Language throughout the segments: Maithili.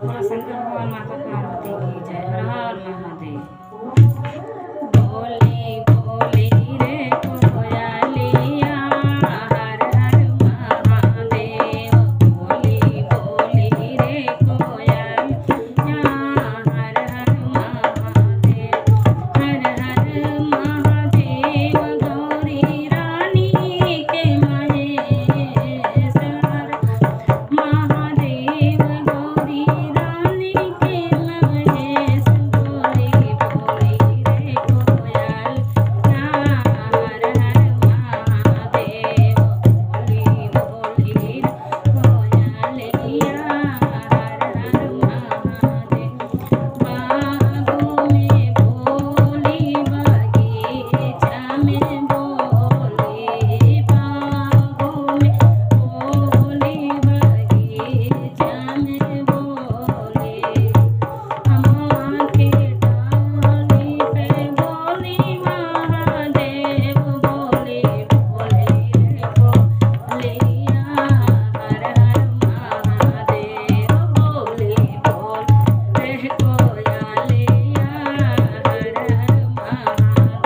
बोलो शंकर भगवान माता पार्वती की जय। हर हर महादेव। बोली बोली रे कोयलिया हर हर महादेव। बोली बोली रे कोयलिया हर हर महादेव। हर हर महादेव गौरी रानी के महेश। महादेव गौरी रानी के महेश। बोली बोली रे कोयल हर हर महादेव। बोली बोली कोयलिया हर हर महादेव। बागों में बोली बगीचा में बोली। बागों में बोली बगीचा में बोली। अम्मा के डाली पे बोली महादेव। बोली बोली रे कोयलिया हर हर महादेव। बोली बोल रे कोयलिया हर हर महादेव।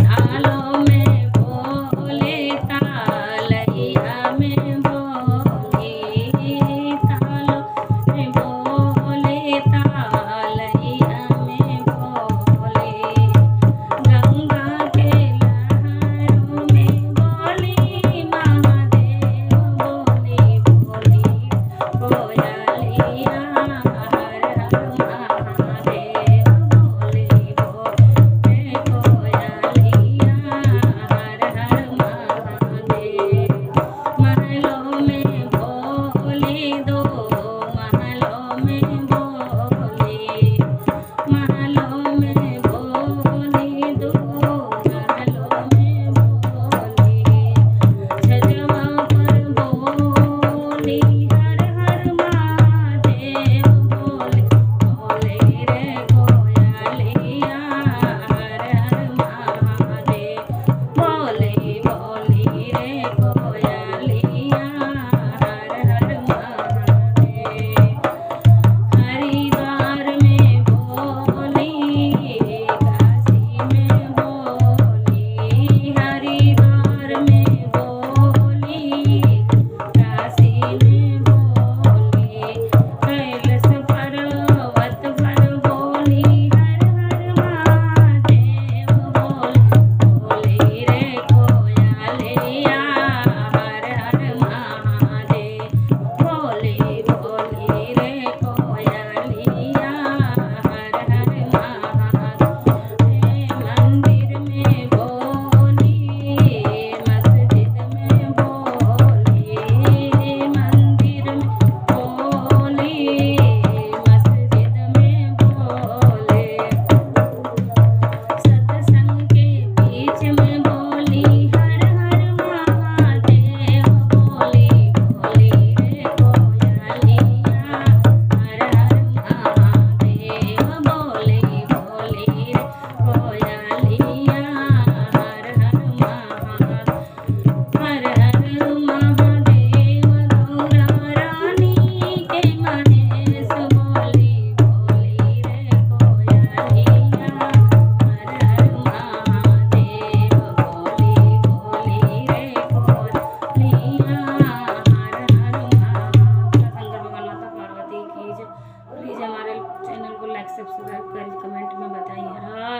तालों में बोले तालैया में बोली। तालों में बोले तालैया में बोली। गंगा के लहरों में बोली महादेव। बोली बोली कोयलिया हर हर महादेव। बोली बोले कोयलिया हर हर महादेव। महलों में बोली दो महलों में बोली। महलों में बोली दो महलों में बोली। छजवा पर बोली हर हर महादेव। बोली बोली रे कोयलिया हर हर महादेव। बोली बोली रे कोयलिया हर हर महादेव। हरिद्वार में बोली काशी में बोली। हरिद्वार में बोली काशी में बोली। कैलाश पर्वत पर बोली हर हर महादेव। बोली रे कोयलिया हर हर महादेव। बोली बोली रे कोयलिया हर हर महादेव। मंदिर में बोली मस्जिद में बोली। मंदिर में बोली मस्जिद में बोले। सत्संग के बीच में बोली हर हर महादेव। बोली बोली रे कोयलिया हर हर महादेव। बोली बोली रे कोयलिया हर हर महादेव। हर हर महादेव गौरा रानी के महेश। बोली बोली रे कोयलिया हर हर महादेव। बोली बोली रे कोयलिया हर हर महादेव। शंकर भगवान माता पार्वती की जय। प्लीज हमारे चैनल को लाइक सब्सक्राइब करें, कमेंट में बताइए। हर